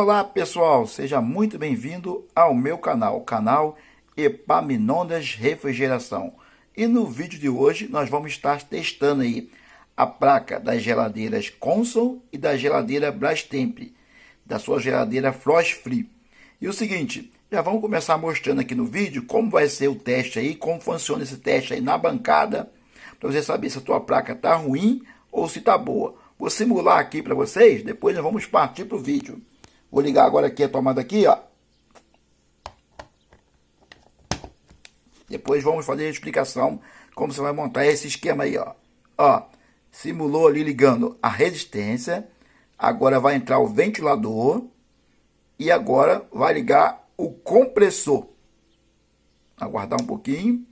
Olá pessoal, seja muito bem-vindo ao meu canal, o canal Epaminondas Refrigeração. E no vídeo de hoje nós vamos estar testando aí a placa das geladeiras Consul e da geladeira Brastemp, da sua geladeira Frost Free. E o seguinte, já vamos começar mostrando aqui no vídeo como vai ser o teste aí, como funciona esse teste aí na bancada, para você saber se a tua placa está ruim ou se está boa. Vou simular aqui para vocês, depois nós vamos partir para o vídeo. Vou ligar agora aqui a tomada aqui, ó. Depois vamos fazer a explicação como você vai montar esse esquema aí, ó. Ó, simulou ali ligando a resistência. Agora vai entrar o ventilador. E agora vai ligar o compressor. Aguardar um pouquinho.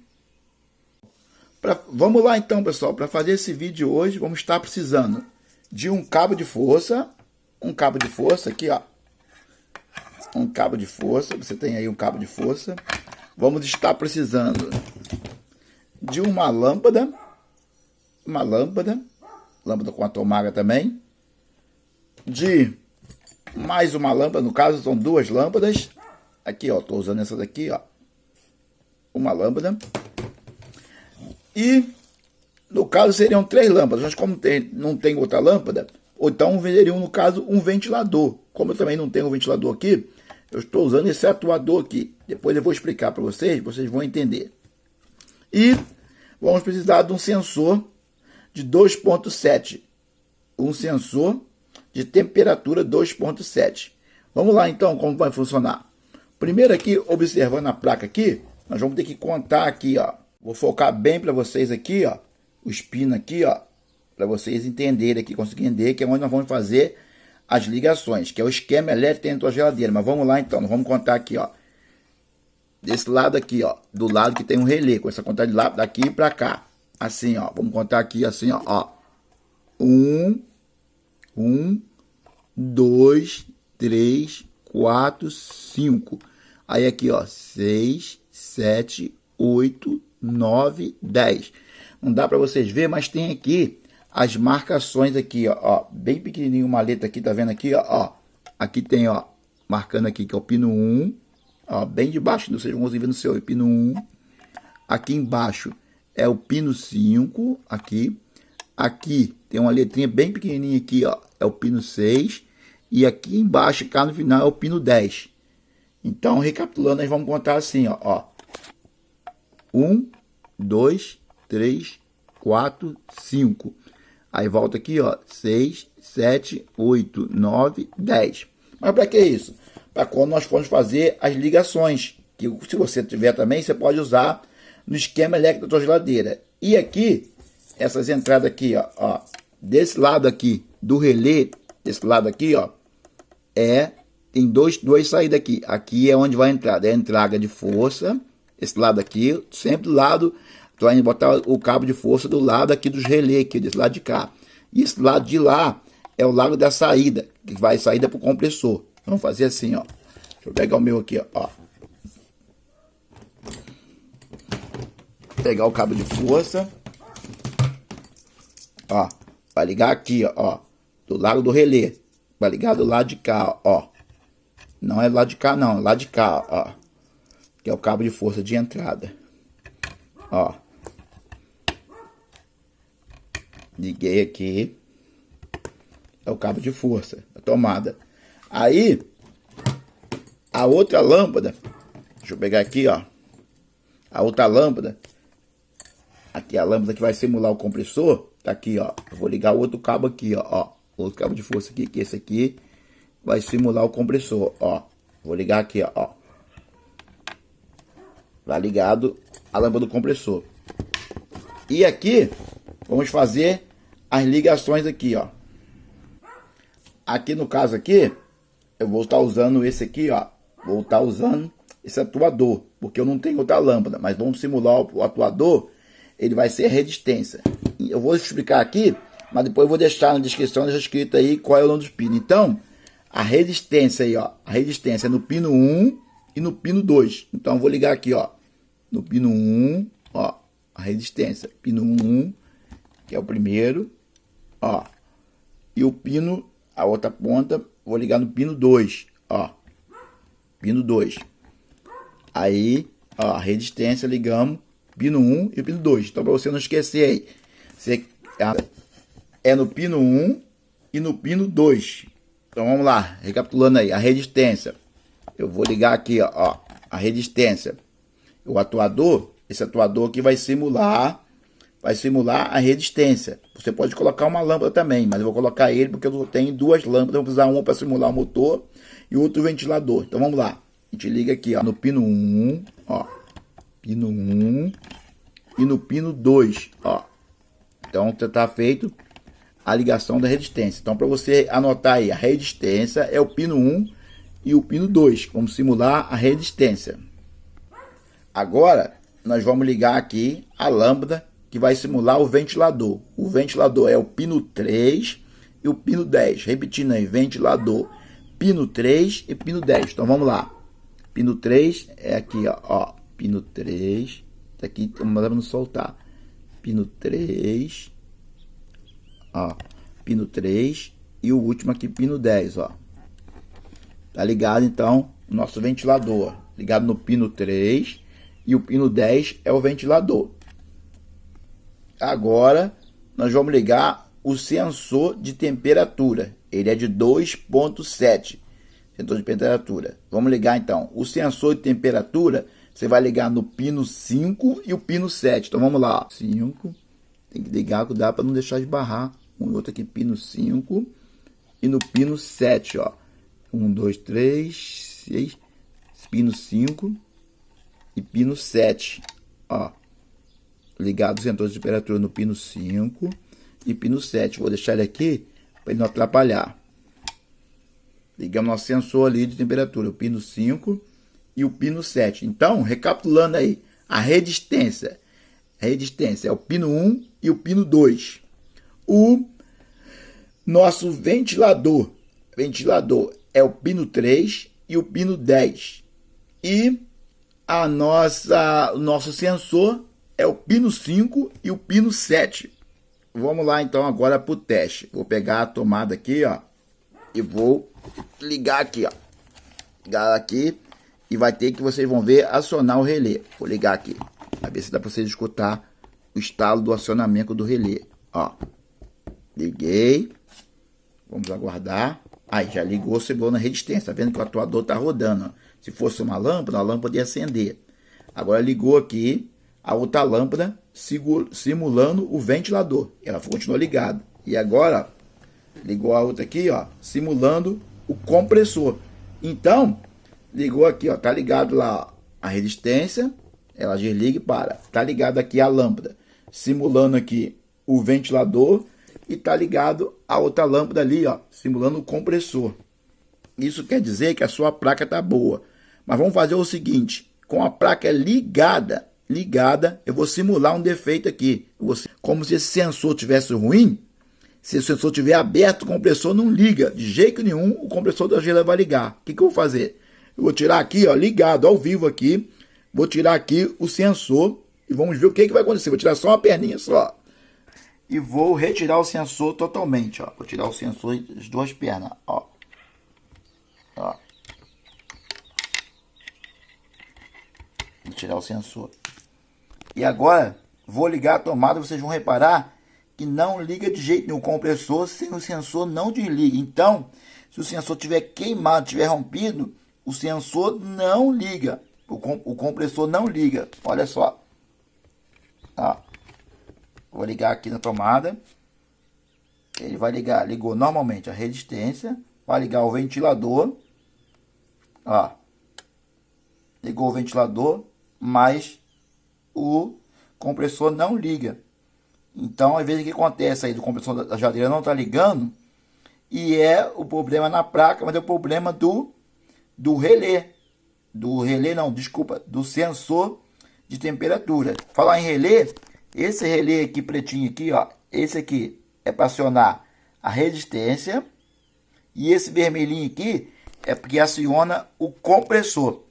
Vamos lá então, pessoal. Para fazer esse vídeo hoje, vamos estar precisando de um cabo de força. Um cabo de força aqui, ó. Um cabo de força. Você tem aí um cabo de força. Vamos estar precisando de uma lâmpada. Uma lâmpada. Lâmpada com a tomada também. De mais uma lâmpada. No caso, são duas lâmpadas. Aqui, ó. Estou usando essa daqui, ó. Uma lâmpada. E, no caso, seriam três lâmpadas. Mas como não tem outra lâmpada, ou então venderiam, no caso, um ventilador. Como eu também não tenho um ventilador aqui, eu estou usando esse atuador aqui. Depois eu vou explicar para vocês vão entender. E vamos precisar de um sensor de 2.7. Um sensor de temperatura 2.7. Vamos lá então como vai funcionar. Primeiro aqui, observando a placa aqui, nós vamos ter que contar aqui, ó. Vou focar bem para vocês aqui, ó. Os pinos aqui, ó. Para vocês entenderem aqui, conseguirem entender que é onde nós vamos fazer as ligações, que é o esquema elétrico dentro da geladeira. Mas vamos lá então, nós vamos contar aqui, ó. Desse lado aqui, ó, do lado que tem um relé, com essa conta de lá, daqui para cá. Assim, ó, vamos contar aqui assim, ó. 1, 2, 3, 4, 5. Aí aqui, ó, 6, 7, 8, 9, 10. Não dá para vocês verem, mas tem aqui as marcações aqui, ó, bem pequenininho uma letra aqui, tá vendo aqui, ó. Aqui tem, ó, marcando aqui que é o pino 1, ó, bem debaixo, vocês vão ver no seu pino 1. Aqui embaixo é o pino 5, aqui. Aqui tem uma letrinha bem pequenininha aqui, ó, é o pino 6. E aqui embaixo, cá no final, é o pino 10. Então, recapitulando, nós vamos contar assim, ó. 1, 2, 3, 4, 5. Aí volta aqui, ó, 6, 7, 8, 9, 10. Mas para que isso? Para quando nós formos fazer as ligações, que se você tiver também, você pode usar no esquema elétrico da sua geladeira. E aqui, essas entradas aqui, ó, desse lado aqui do relé, desse lado aqui, ó, tem duas saídas aqui. Aqui é onde vai entrar, é a entrada de força, esse lado aqui, sempre do lado. Então, a gente botar o cabo de força do lado aqui dos relés, aqui, desse lado de cá. E esse lado de lá é o lado da saída, que vai saída para o compressor. Vamos fazer assim, ó. Deixa eu pegar o meu aqui, ó. Pegar o cabo de força. Ó, vai ligar aqui, ó. Do lado do relé. Vai ligar do lado de cá, ó. Não é do lado de cá, não. É do lado de cá, ó. Que é o cabo de força de entrada. Ó. Liguei aqui. É o cabo de força, a tomada. Aí, a outra lâmpada, deixa eu pegar aqui, ó. A outra lâmpada, aqui é a lâmpada que vai simular o compressor, tá aqui, ó. Eu vou ligar o outro cabo aqui, ó. Outro cabo de força aqui, que esse aqui vai simular o compressor, ó. Vou ligar aqui, ó. Vai ligado a lâmpada do compressor. E aqui, vamos fazer as ligações aqui, ó. Aqui no caso aqui, eu vou estar usando esse aqui, ó. Vou estar usando esse atuador, porque eu não tenho outra lâmpada. Mas vamos simular o atuador, ele vai ser a resistência. Eu vou explicar aqui, mas depois eu vou deixar na descrição já escrito aí qual é o nome dos pinos. Então, a resistência aí, ó. A resistência é no pino 1 e no pino 2. Então, eu vou ligar aqui, ó. No pino 1, ó. A resistência. Pino 1, que é o primeiro, ó. E o pino, a outra ponta, vou ligar no pino 2, ó, pino 2. Aí, ó, a resistência, ligamos, pino 1 e pino 2. Então, para você não esquecer aí, você, é no pino 1 e no pino 2. Então, vamos lá, recapitulando aí, a resistência. Eu vou ligar aqui, ó, a resistência. O atuador, esse atuador aqui vai simular a resistência. Você pode colocar uma lâmpada também, mas eu vou colocar ele porque eu tenho duas lâmpadas. Eu vou usar uma para simular o motor e outro ventilador. Então vamos lá. A gente liga aqui, ó, no pino 1, ó, pino 1 e no pino 2, ó. Então está feito a ligação da resistência. Então para você anotar aí, a resistência é o pino 1 e o pino 2. Vamos simular a resistência. Agora nós vamos ligar aqui a lâmpada que vai simular o ventilador. O ventilador é o pino 3 e o pino 10. Repetindo aí, ventilador, pino 3 e pino 10. Então vamos lá. Pino 3 é aqui, ó, pino 3. Tá aqui, mandando não soltar. Pino 3, ó, pino 3 e o último aqui, pino 10, ó. Tá ligado então o nosso ventilador, ligado no pino 3 e o pino 10 é o ventilador. Agora nós vamos ligar o sensor de temperatura. Ele é de 2.7, sensor de temperatura. Vamos ligar então o sensor de temperatura. Você vai ligar no pino 5 e o pino 7. Então vamos lá, ó. 5, tem que ligar, cuidado para não deixar esbarrar. Um outro aqui, pino 5 e no pino 7, ó. 1, 2, 3, 6, pino 5 e pino 7, ó. Ligado o sensor de temperatura no pino 5 e pino 7. Vou deixar ele aqui para ele não atrapalhar. Ligamos nosso sensor ali de temperatura, o pino 5 e o pino 7. Então, recapitulando aí, a resistência. A resistência é o pino 1 e o pino 2. O nosso ventilador é o pino 3 e o pino 10. E o nosso sensor é o pino 5 e o pino 7. Vamos lá então agora para o teste. Vou pegar a tomada aqui, ó, e vou ligar aqui, ó. Ligar aqui e vai ter que, vocês vão ver, acionar o relé. Vou ligar aqui, para ver se dá para vocês escutar o estalo do acionamento do relé. Ó, liguei. Vamos aguardar. Aí, já ligou, chegou na resistência. Tá vendo que o atuador tá rodando, ó. Se fosse uma lâmpada, a lâmpada ia acender. Agora ligou aqui a outra lâmpada simulando o ventilador. Ela continuou ligada. E agora, ligou a outra aqui, ó, simulando o compressor. Então, ligou aqui, ó, tá ligado lá, ó, a resistência, ela desliga e para. Tá ligado aqui a lâmpada, simulando aqui o ventilador, e tá ligado a outra lâmpada ali, ó, simulando o compressor. Isso quer dizer que a sua placa tá boa. Mas vamos fazer o seguinte, com a placa ligada, eu vou simular um defeito aqui. Como se esse sensor tivesse ruim. Se o sensor estiver aberto, o compressor não liga. De jeito nenhum, o compressor da geladeira vai ligar. O que eu vou fazer? Eu vou tirar aqui, ó, ligado, ao vivo aqui. Vou tirar aqui o sensor e vamos ver o que vai acontecer. Vou tirar só uma perninha só. E vou retirar o sensor totalmente, ó. Vou tirar o sensor das duas pernas, ó. Ó. Vou tirar o sensor. E agora, vou ligar a tomada. Vocês vão reparar que não liga de jeito nenhum. O compressor sem o sensor não desliga. Então, se o sensor tiver queimado, tiver rompido, o sensor não liga. O compressor não liga. Olha só. Ó. Vou ligar aqui na tomada. Ele vai ligar. Ligou normalmente a resistência. Vai ligar o ventilador. Ó. Ligou o ventilador, mas o compressor não liga. Então, às vezes, o que acontece aí? O compressor da geladeira não está ligando. E é o problema na placa, mas é o problema do relé. Do relé, não, desculpa. Do sensor de temperatura. Falar em relé, esse relé aqui, pretinho aqui, ó. Esse aqui é para acionar a resistência. E esse vermelhinho aqui é porque aciona o compressor.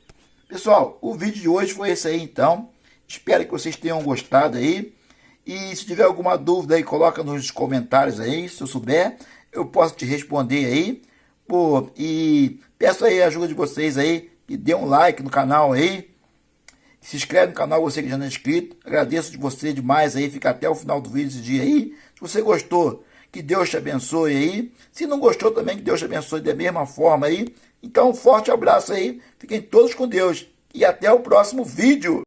Pessoal, o vídeo de hoje foi esse aí, então. Espero que vocês tenham gostado aí. E se tiver alguma dúvida aí, coloca nos comentários aí. Se eu souber, eu posso te responder aí. E Peço aí a ajuda de vocês aí, que dê um like no canal aí, se inscreve no canal você que já não é inscrito. Agradeço de você demais aí, fica até o final do vídeo esse dia aí. Se você gostou, que Deus te abençoe aí. Se não gostou também, que Deus te abençoe da mesma forma aí. Então, um forte abraço aí, fiquem todos com Deus e até o próximo vídeo.